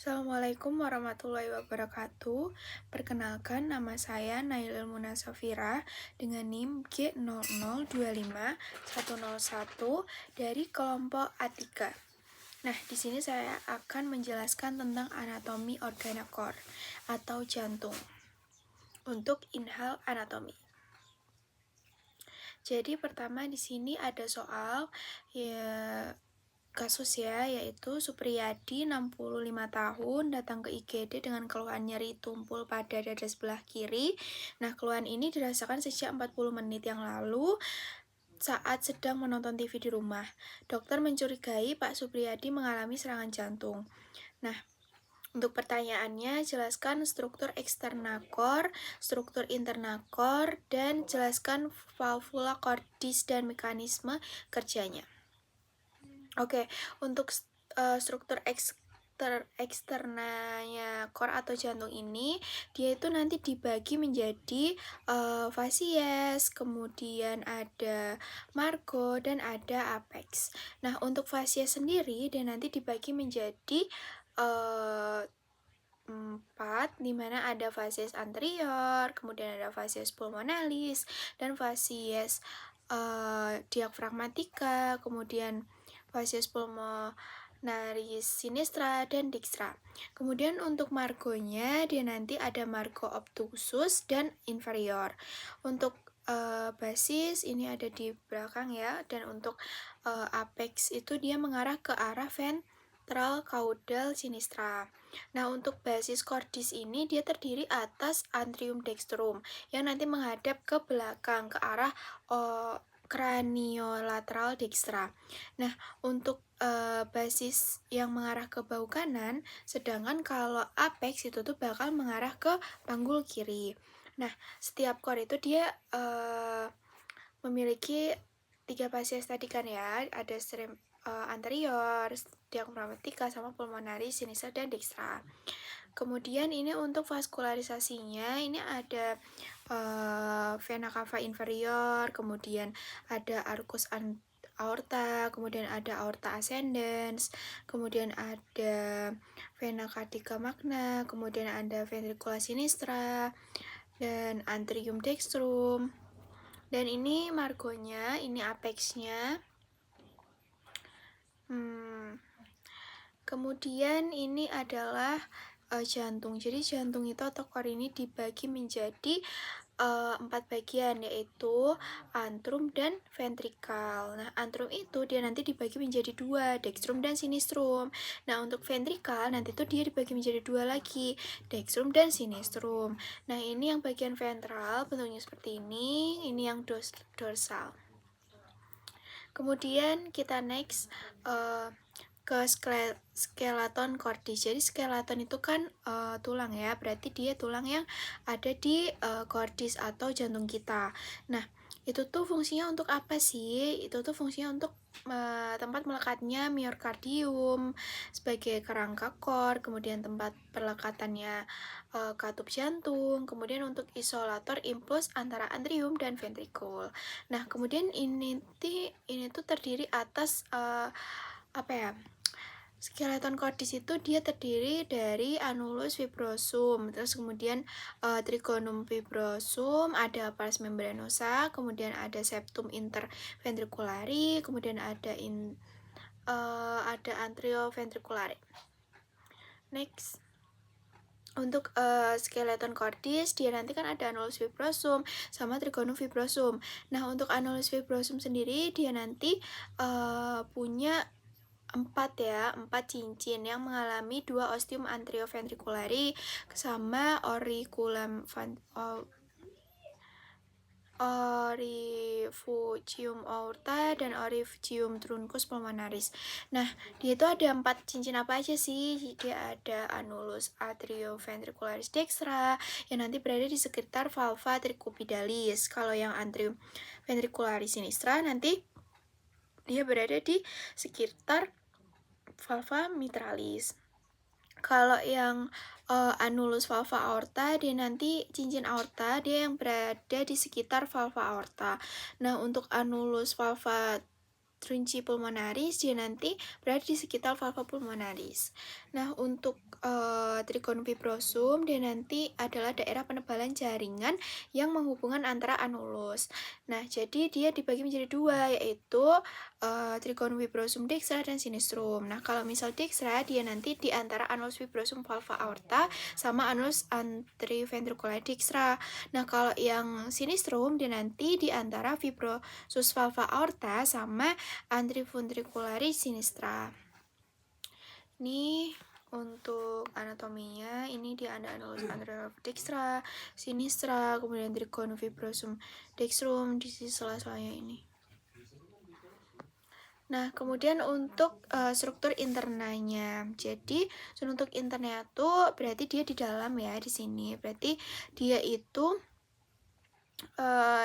Assalamualaikum warahmatullahi wabarakatuh. Perkenalkan, nama saya Nailul Muna Safira dengan NIM G0025101 dari kelompok A3. Nah, di sini saya akan menjelaskan tentang anatomi organokor atau jantung untuk inhal anatomi. Jadi pertama di sini ada soal kasus yaitu Supriyadi 65 tahun datang ke IGD dengan keluhan nyeri tumpul pada dada sebelah kiri. Nah, keluhan ini dirasakan sejak 40 menit yang lalu saat sedang menonton TV di rumah. Dokter mencurigai Pak Supriyadi mengalami serangan jantung. Nah, untuk pertanyaannya, jelaskan struktur eksterna kor, struktur interna kor, dan jelaskan valvula cordis dan mekanisme kerjanya. Oke, untuk struktur eksternanya kor atau jantung ini, dia itu nanti dibagi menjadi fasies, kemudian ada margo, dan ada apex. Nah, untuk fasies sendiri, dia nanti dibagi menjadi 4, dimana ada fasies anterior, kemudian ada fasies pulmonalis, dan fasies diafragmatika, kemudian fasies pulmonaris sinistra dan dextra. Kemudian untuk margonya, dia nanti ada margo obtusus dan inferior. Untuk basis ini ada di belakang ya, dan untuk apex itu dia mengarah ke arah ventral caudal sinistra. Nah, untuk basis cordis ini dia terdiri atas antrium dextrum yang nanti menghadap ke belakang ke arah craniolateral dextra. Nah, untuk basis yang mengarah ke bahu kanan, sedangkan kalau apex itu tuh bakal mengarah ke panggul kiri. Nah, setiap core itu dia memiliki 3 fasies tadi kan ya, ada anterior, diafragmatika, sama pulmonaris, sinistra, dan dextra. Kemudian ini untuk vaskularisasinya, ini ada vena cava inferior, kemudian ada arcus aorta, kemudian ada aorta ascendens, kemudian ada vena cadica magna, kemudian ada ventricula sinistra, dan antrium dextrum. Dan ini margonya, ini apexnya. Kemudian ini adalah jantung. Jadi jantung itu atau kor ini dibagi menjadi 4 bagian, yaitu antrum dan ventrikal. Nah, antrum itu dia nanti dibagi menjadi 2, dextrum dan sinistrum. Nah, untuk ventrikal nanti tuh dia dibagi menjadi 2 lagi, dextrum dan sinistrum. Nah, ini yang bagian ventral bentuknya seperti ini yang dorsal. Kemudian kita next ke skeleton cordis. Jadi skeleton itu kan tulang ya, berarti dia tulang yang ada di cordis atau jantung kita. Nah, itu tuh fungsinya untuk apa sih? Itu tuh fungsinya untuk tempat melekatnya myokardium sebagai kerangka kor, kemudian tempat perlekatannya katup jantung, kemudian untuk isolator impuls antara antrium dan ventrikul. Nah, kemudian ini tuh terdiri atas skeleton cordis itu dia terdiri dari annulus fibrosum, terus kemudian trigonum fibrosum, ada pars membranosa, kemudian ada septum interventriculari, kemudian ada antrioventriculare. Next, untuk skeleton cordis dia nanti kan ada annulus fibrosum sama trigonum fibrosum. Nah, untuk annulus fibrosum sendiri dia nanti punya 4 cincin yang mengalami 2 ostium antrioventriculari sama orifucium aorta dan orifucium truncus pulmonaris. Nah, dia itu ada 4 cincin apa aja sih? Dia ada annulus atrioventricularis dextra yang nanti berada di sekitar valva tricupidalis. Kalau yang antrium ventricularis sinistra nanti dia berada di sekitar valva mitralis. Kalau yang annulus valva aorta, dia nanti cincin aorta dia yang berada di sekitar valva aorta. Nah, untuk annulus valva trunci pulmonaris, dia nanti berada di sekitar valva pulmonaris. Nah, untuk trigon fibrosum, dia nanti adalah daerah penebalan jaringan yang menghubungkan antara anulus. Nah, jadi dia dibagi menjadi dua, yaitu trigon fibrosum dextra dan sinistrum. Nah, kalau misal dextra, dia nanti di antara anulus fibrosum valva aorta sama anulus anteroventricularis dextra. Nah, kalau yang sinistrum, dia nanti di antara fibrosus valva aorta sama anteroventricularis sinistra. Ini untuk anatominya, ini dia ada anulus anterior dextra, sinistra, kemudian trigon fibrosum dextrum di sisi sela-selanya ini. Nah, kemudian untuk struktur internanya. Jadi, untuk internanya tuh berarti dia di dalam ya, di sini. Berarti dia itu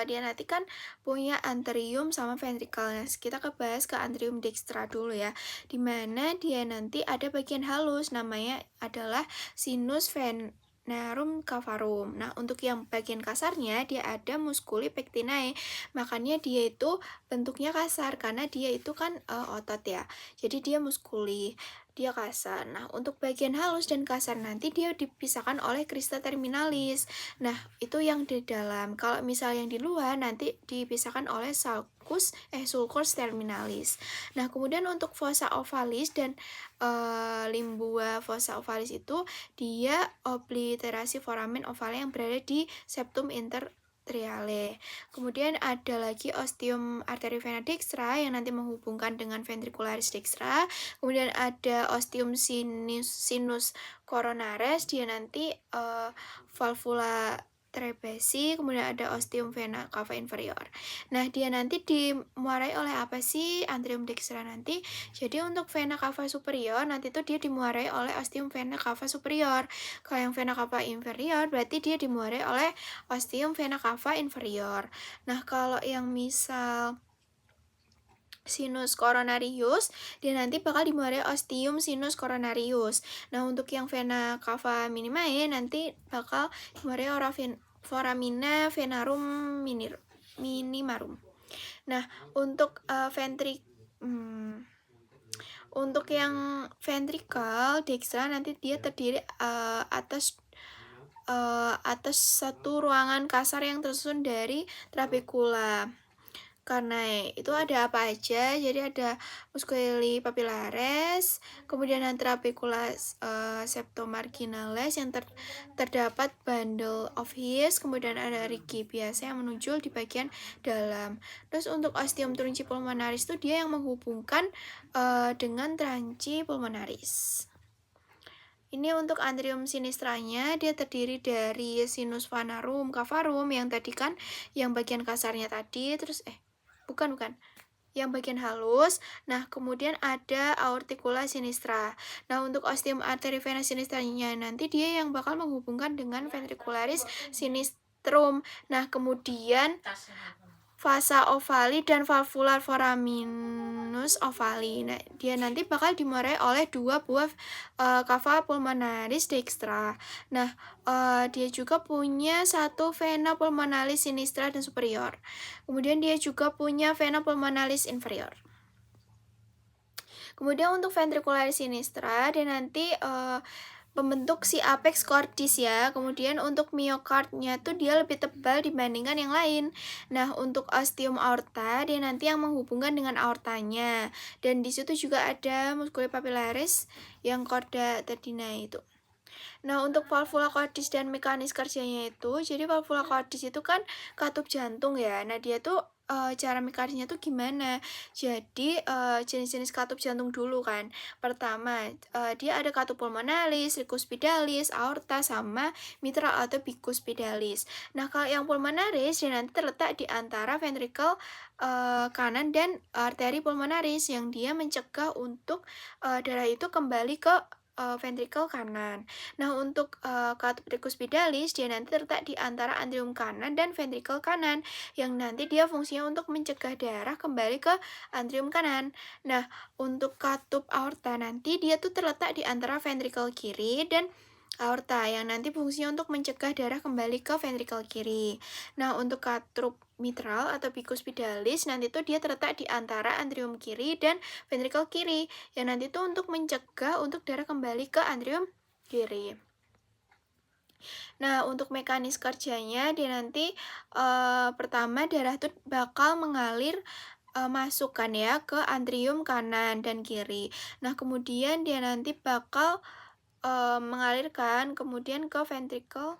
dia nanti kan punya anterium sama ventricle. Nah, kita bahas ke anterium dextra dulu ya, dimana dia nanti ada bagian halus, namanya adalah sinus venarum cavarum. Nah, untuk yang bagian kasarnya dia ada musculi pectinae, makanya dia itu bentuknya kasar karena dia itu kan otot ya, jadi dia muskuli, dia kasar. Nah, untuk bagian halus dan kasar nanti dia dipisahkan oleh crista terminalis. Nah, itu yang di dalam. Kalau misal yang di luar nanti dipisahkan oleh sulcus terminalis. Nah, kemudian untuk fossa ovalis dan limbua fossa ovalis itu dia obliterasi foramen ovale yang berada di septum intertriale. Kemudian ada lagi ostium arteria vena dextra yang nanti menghubungkan dengan ventricularis dextra. Kemudian ada ostium sinus coronaris, dia nanti valvula trapezi. Kemudian ada ostium vena cava inferior. Nah, dia nanti dimuarai oleh apa sih anterium dextra nanti? Jadi untuk vena cava superior nanti tuh dia dimuarai oleh ostium vena cava superior. Kalau yang vena cava inferior berarti dia dimuarai oleh ostium vena cava inferior. Nah, kalau yang misal sinus coronarius, dia nanti bakal dimuarai ostium sinus coronarius. Nah, untuk yang vena cava minimae nanti bakal dimuarai foramina venarum minimarum. Nah, untuk untuk yang ventricle dextra nanti dia terdiri atas satu ruangan kasar yang tersusun dari trabecula. Karena itu ada apa aja? Jadi ada musculi papillaris, kemudian trabecula septomarginalis yang terdapat bundle of His, kemudian ada rigi biasa yang menonjol di bagian dalam. Terus untuk ostium trunci pulmonaris itu dia yang menghubungkan dengan tranci pulmonaris. Ini untuk anterium sinistranya, dia terdiri dari sinus venarum cavarum yang tadi kan yang bagian kasarnya tadi, terus bukan yang bagian halus. Nah, kemudian ada aorticula sinistra. Nah, untuk ostium arteria vena sinistranya nanti dia yang bakal menghubungkan dengan ventricularis sinistrum. Nah, kemudian vasa ovali dan valvular foraminus ovali. Nah, dia nanti bakal dimuarai oleh dua buah cava pulmonaris dextra. Nah, dia juga punya satu vena pulmonalis sinistra dan superior. Kemudian dia juga punya vena pulmonalis inferior. Kemudian untuk ventricularis sinistra, dia nanti membentuk si apex cordis ya. Kemudian untuk miocardnya tuh dia lebih tebal dibandingkan yang lain. Nah, untuk ostium aorta dia nanti yang menghubungkan dengan aortanya. Dan di situ juga ada musculi papillaris yang chorda tendinae itu. Nah, untuk valvula cordis dan mekanis kerjanya itu, jadi valvula cordis itu kan katup jantung ya. Nah, dia tuh cara mekanisnya tuh gimana? Jadi jenis-jenis katup jantung dulu kan. Pertama, dia ada katup pulmonalis, tricuspidalis, aorta sama mitral atau bicuspidalis. Nah, kalau yang pulmonaris dia nanti terletak di antara ventricle kanan dan arteri pulmonaris yang dia mencegah untuk darah itu kembali ke ventricle kanan. Nah, untuk katup tricuspidalis dia nanti terletak di antara anterium kanan dan ventricle kanan yang nanti dia fungsinya untuk mencegah darah kembali ke anterium kanan. Nah, untuk katup aorta nanti dia tuh terletak di antara ventricle kiri dan aorta yang nanti fungsinya untuk mencegah darah kembali ke ventrikel kiri. Nah, untuk katup mitral atau bicuspidalis nanti tuh dia terletak di antara atrium kiri dan ventrikel kiri yang nanti tuh untuk mencegah untuk darah kembali ke atrium kiri. Nah, untuk mekanis kerjanya dia nanti pertama darah tuh bakal mengalir masukkan ya ke atrium kanan dan kiri. Nah, kemudian dia nanti bakal mengalirkan kemudian ke ventricle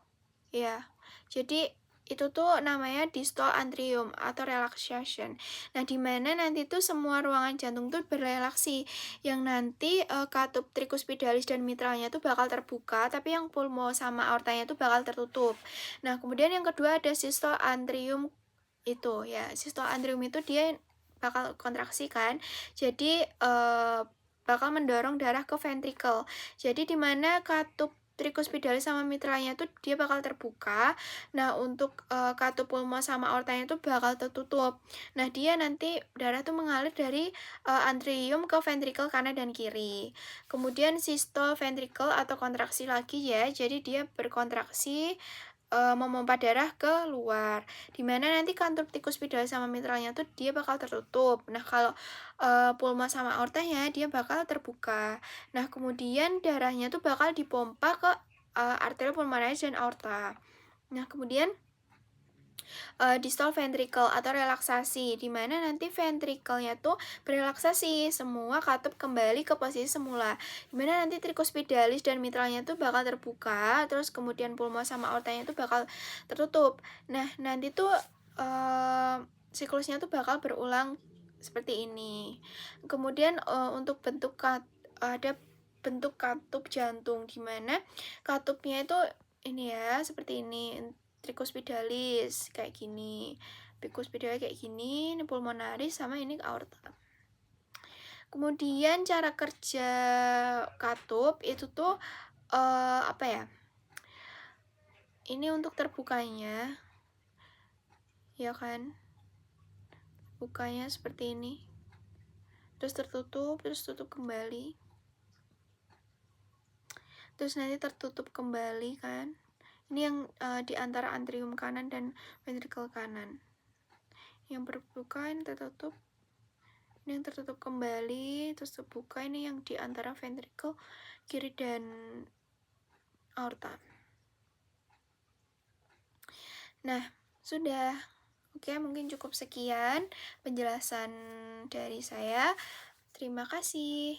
ya. Jadi itu tuh namanya distal atrium atau relaxation. Nah, di mana nanti tuh semua ruangan jantung tuh berrelaksi yang nanti katup tricuspidalis dan mitralnya tuh bakal terbuka, tapi yang pulmo sama aortanya tuh bakal tertutup. Nah, kemudian yang kedua ada systole atrium itu ya. Systole atrium itu dia bakal kontraksi kan. Jadi bakal mendorong darah ke ventricle. Jadi di mana katup tricuspidalis sama mitralnya tuh dia bakal terbuka. Nah, untuk katup pulmo sama aortanya tuh bakal tertutup. Nah, dia nanti darah tuh mengalir dari atrium ke ventricle kanan dan kiri. Kemudian sistole ventricle atau kontraksi lagi ya. Jadi dia berkontraksi memompa darah ke luar, dimana nanti kantung tricuspidalis sama mitralnya tuh dia bakal tertutup. Nah, kalau pulma sama aortanya dia bakal terbuka. Nah, kemudian darahnya tuh bakal dipompa ke arteria pulmonaris dan aorta. Nah, kemudian distal ventricle atau relaksasi, di mana nanti ventrikelnya tuh berelaksasi, semua katup kembali ke posisi semula, di mana nanti tricuspidalis dan mitralnya tuh bakal terbuka, terus kemudian pulmo sama aortanya tuh bakal tertutup. Nah, nanti tuh siklusnya tuh bakal berulang seperti ini. Kemudian untuk ada bentuk katup jantung, di mana katupnya itu ini ya, seperti ini. Tricuspidalis kayak gini, bicuspidalis kayak gini, ini pulmonaris sama ini aorta. Kemudian cara kerja katup itu tuh apa ya? Ini untuk terbukanya, ya kan? Bukanya seperti ini, terus tertutup, terus tutup kembali, terus nanti tertutup kembali kan? Ini yang di antara atrium kanan dan ventricle kanan. Yang berbuka ini tertutup, ini yang tertutup kembali, terus terbuka, ini yang di antara ventricle kiri dan aorta. Nah, sudah. Oke, mungkin cukup sekian penjelasan dari saya. Terima kasih.